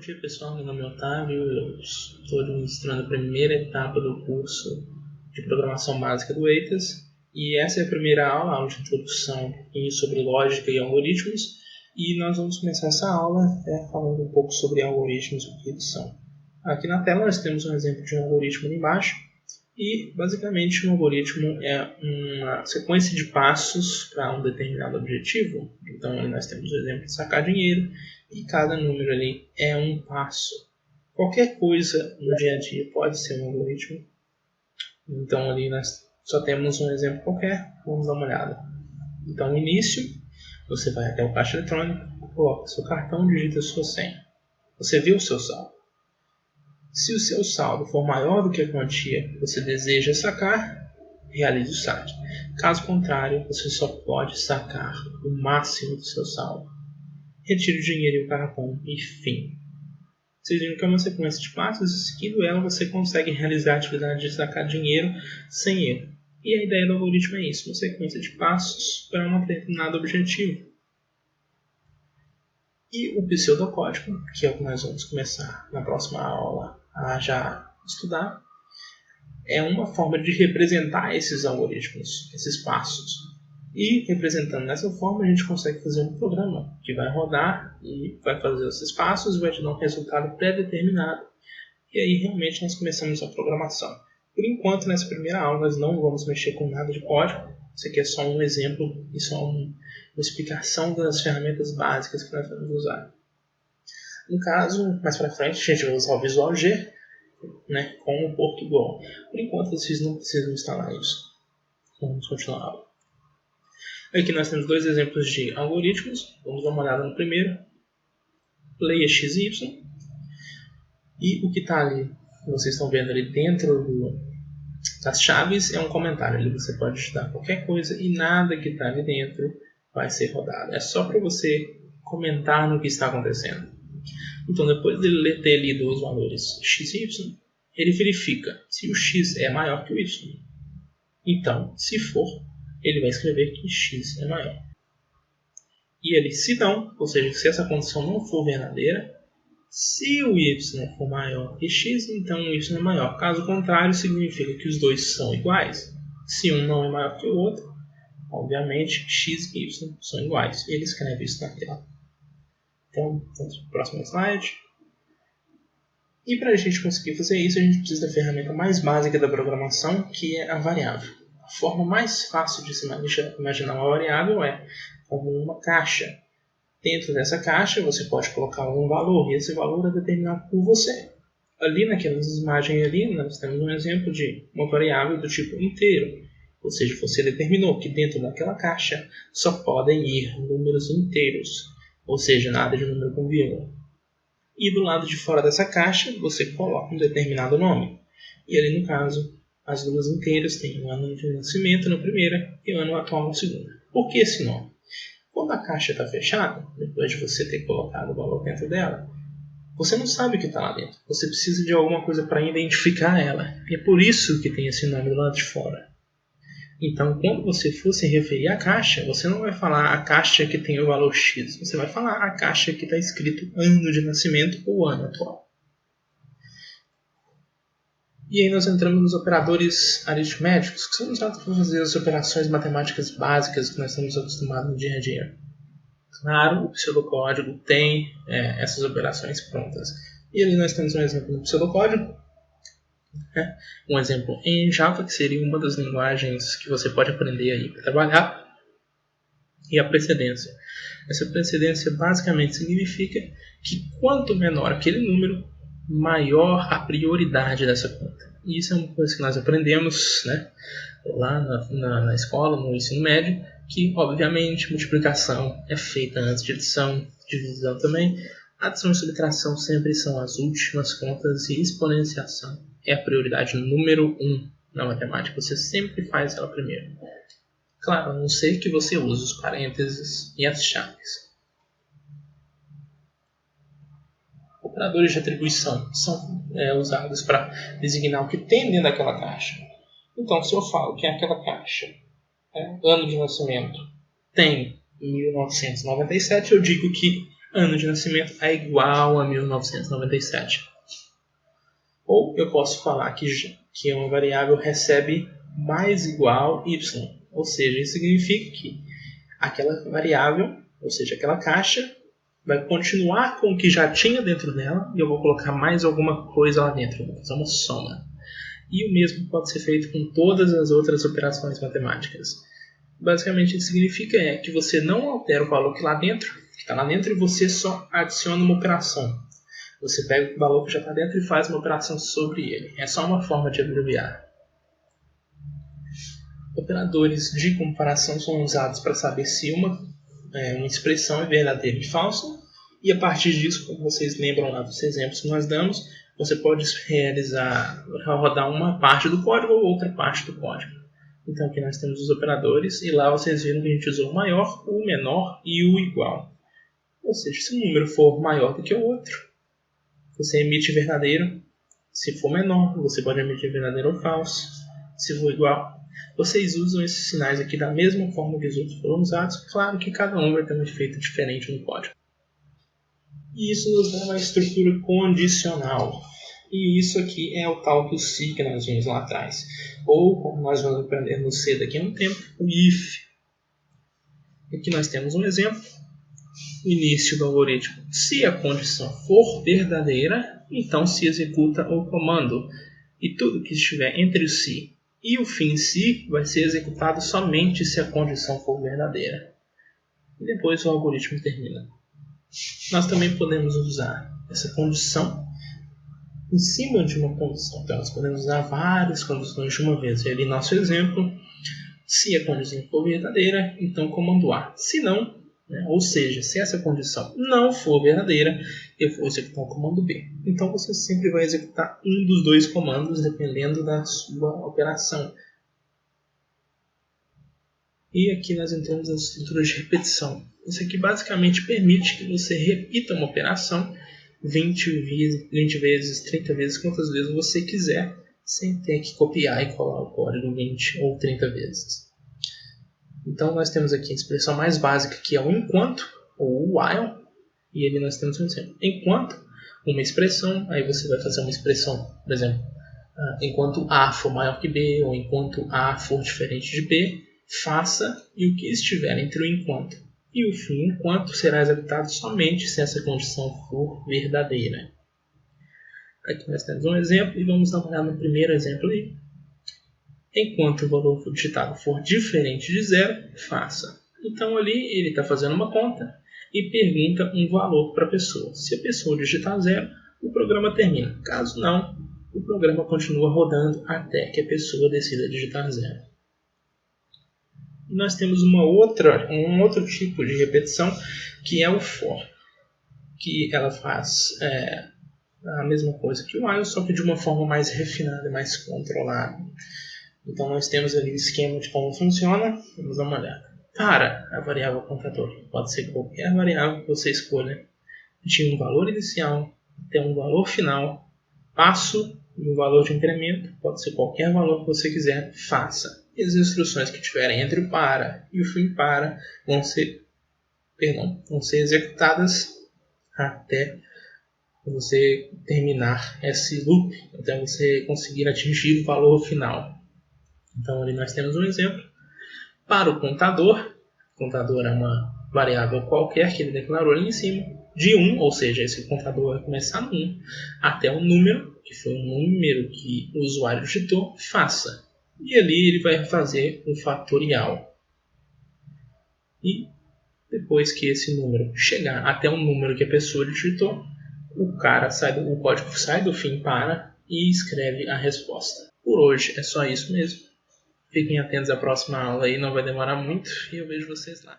dia pessoal, meu nome é Otávio, eu estou administrando a primeira etapa do curso de Programação Básica do EITAS e essa é a primeira aula de introdução sobre lógica e algoritmos e nós vamos começar essa aula falando um pouco sobre algoritmos e o que eles são. Aqui na tela nós temos um exemplo de um algoritmo ali embaixo e basicamente um algoritmo é uma sequência de passos para um determinado objetivo. Então ali nós temos o exemplo de sacar dinheiro e cada número ali é um passo. Qualquer coisa no dia a dia pode ser um algoritmo. Então ali nós só temos um exemplo qualquer, vamos dar uma olhada. Então no início, você vai até o caixa eletrônico, coloca seu cartão, digita sua senha. Você vê o seu saldo. Se o seu saldo for maior do que a quantia que você deseja sacar, realize o saque. Caso contrário, você só pode sacar o máximo do seu saldo. Retire o dinheiro e o cartão e fim. Vocês viram que é uma sequência de passos e seguindo ela você consegue realizar a atividade de sacar dinheiro sem erro. E a ideia do algoritmo é isso, uma sequência de passos para um determinado objetivo. E o pseudocódigo, que é o que nós vamos começar na próxima aula a já estudar, é uma forma de representar esses algoritmos, esses passos. E representando dessa forma a gente consegue fazer um programa que vai rodar e vai fazer esses passos e vai te dar um resultado pré-determinado. E aí realmente nós começamos a programação. Por enquanto nessa primeira aula nós não vamos mexer com nada de código. Isso aqui é só um exemplo e só uma explicação das ferramentas básicas que nós vamos usar. No caso, mais para frente, a gente vai usar o Visual G, com o Portugal. Por enquanto, vocês não precisam instalar isso. Vamos continuar a aula. Aqui nós temos dois exemplos de algoritmos. Vamos dar uma olhada no primeiro. Player XY. E o que está ali, vocês estão vendo ali dentro das chaves, é um comentário. Ali você pode digitar qualquer coisa e nada que está ali dentro vai ser rodado. É só para você comentar no que está acontecendo. Então, depois dele ter lido os valores x e y, ele verifica se o x é maior que o y. Então, se for, ele vai escrever que x é maior. E ele, se não, ou seja, se essa condição não for verdadeira, se o y for maior que x, então o y é maior. Caso contrário, significa que os dois são iguais. Se um não é maior que o outro, obviamente x e y são iguais. E ele escreve isso na tela. Então, vamos para o próximo slide. E para a gente conseguir fazer isso, a gente precisa da ferramenta mais básica da programação, que é a variável. A forma mais fácil de se imaginar uma variável é como uma caixa. Dentro dessa caixa, você pode colocar algum valor, e esse valor é determinado por você. Ali naquelas imagens ali, nós temos um exemplo de uma variável do tipo inteiro. Ou seja, você determinou que dentro daquela caixa só podem ir números inteiros. Ou seja, nada de número com vírgula. E do lado de fora dessa caixa, você coloca um determinado nome. E ali, no caso, as duas inteiras têm o ano de nascimento na primeira e o ano atual na segunda. Por que esse nome? Quando a caixa está fechada, depois de você ter colocado o valor dentro dela, você não sabe o que está lá dentro. Você precisa de alguma coisa para identificar ela. E é por isso que tem esse nome do lado de fora. Então, quando você for se referir à caixa, você não vai falar a caixa que tem o valor X. Você vai falar a caixa que está escrito ano de nascimento ou ano atual. E aí nós entramos nos operadores aritméticos, que são usados para fazer as operações matemáticas básicas que nós estamos acostumados no dia a dia. Claro, o pseudocódigo tem essas operações prontas. E ali nós temos um exemplo no pseudocódigo. Um exemplo em Java, que seria uma das linguagens que você pode aprender aí para trabalhar, e a precedência. Essa precedência basicamente significa que quanto menor aquele número, maior a prioridade dessa conta. E isso é uma coisa que nós aprendemos lá na escola, no ensino médio, que obviamente multiplicação é feita antes de adição, divisão também. Adição e subtração sempre são as últimas contas e exponenciação é a prioridade número 1 na matemática. Você sempre faz ela primeiro. Claro, a não ser que você use os parênteses e as chaves. Operadores de atribuição são usados para designar o que tem dentro daquela caixa. Então, se eu falo que aquela caixa, ano de nascimento, tem 1997, eu digo que ano de nascimento é igual a 1997. Ou eu posso falar que uma variável recebe mais igual y, ou seja, isso significa que aquela variável, ou seja, aquela caixa, vai continuar com o que já tinha dentro dela e eu vou colocar mais alguma coisa lá dentro, vou fazer uma soma. E o mesmo pode ser feito com todas as outras operações matemáticas. Basicamente, isso significa que você não altera o valor que está lá dentro, e você só adiciona uma operação. Você pega o valor que já está dentro e faz uma operação sobre ele. É só uma forma de abreviar. Operadores de comparação são usados para saber se uma expressão é verdadeira e falsa. E a partir disso, como vocês lembram lá dos exemplos que nós damos, você pode rodar uma parte do código ou outra parte do código. Então aqui nós temos os operadores e lá vocês viram que a gente usou o maior, o menor e o igual. Ou seja, se um número for maior do que o outro, você emite verdadeiro. Se for menor, você pode emitir verdadeiro ou falso. Se for igual, vocês usam esses sinais aqui da mesma forma que os outros foram usados. Claro que cada um vai ter um efeito diferente no código. E isso nos dá uma estrutura condicional. E isso aqui é o tal do se que nós vimos lá atrás. Ou, como nós vamos aprender no C daqui a um tempo, o if. Aqui nós temos um exemplo. Início do algoritmo. Se a condição for verdadeira, então se executa o comando. E tudo que estiver entre o se e o fim se vai ser executado somente se a condição for verdadeira. E depois o algoritmo termina. Nós também podemos usar essa condição em cima de uma condição. Então, nós podemos usar várias condições de uma vez. E ali, nosso exemplo, se a condição for verdadeira, então comando A. Se não, ou seja, se essa condição não for verdadeira, eu vou executar o comando B. Então, você sempre vai executar um dos dois comandos, dependendo da sua operação. E aqui nós entramos nas estruturas de repetição. Isso aqui basicamente permite que você repita uma operação 20 vezes, 30 vezes, quantas vezes você quiser, sem ter que copiar e colar o código 20 ou 30 vezes. Então nós temos aqui a expressão mais básica, que é o enquanto, ou o while, e ali nós temos um exemplo. Enquanto uma expressão, aí você vai fazer uma expressão, por exemplo, enquanto A for maior que B, ou enquanto A for diferente de B, faça, e o que estiver entre o enquanto e o fim enquanto será executado somente se essa condição for verdadeira. Aqui nós temos um exemplo e vamos dar uma olhada no primeiro exemplo aí. Enquanto o valor digitado for diferente de 0, faça. Então ali ele está fazendo uma conta e pergunta um valor para a pessoa. Se a pessoa digitar 0, o programa termina. Caso não, o programa continua rodando até que a pessoa decida digitar 0. Nós temos um outro tipo de repetição, que é o for, que ela faz a mesma coisa que o while, só que de uma forma mais refinada, mais controlada. Então nós temos ali o esquema de como funciona. Vamos dar uma olhada. Para a variável contador, pode ser qualquer variável que você escolha, de um valor inicial até um valor final, passo e um valor de incremento, pode ser qualquer valor que você quiser, faça. E as instruções que tiverem entre o para e o fim para vão ser executadas até você terminar esse loop, até você conseguir atingir o valor final. Então ali nós temos um exemplo. Para o contador é uma variável qualquer que ele declarou ali em cima, de 1, ou seja, esse contador vai começar no 1, até o número, que foi o número que o usuário digitou, faça. E ali ele vai fazer um fatorial. E depois que esse número chegar até o número que a pessoa digitou, o código sai do fim para e escreve a resposta. Por hoje é só isso mesmo. Fiquem atentos à próxima aula aí, não vai demorar muito e eu vejo vocês lá.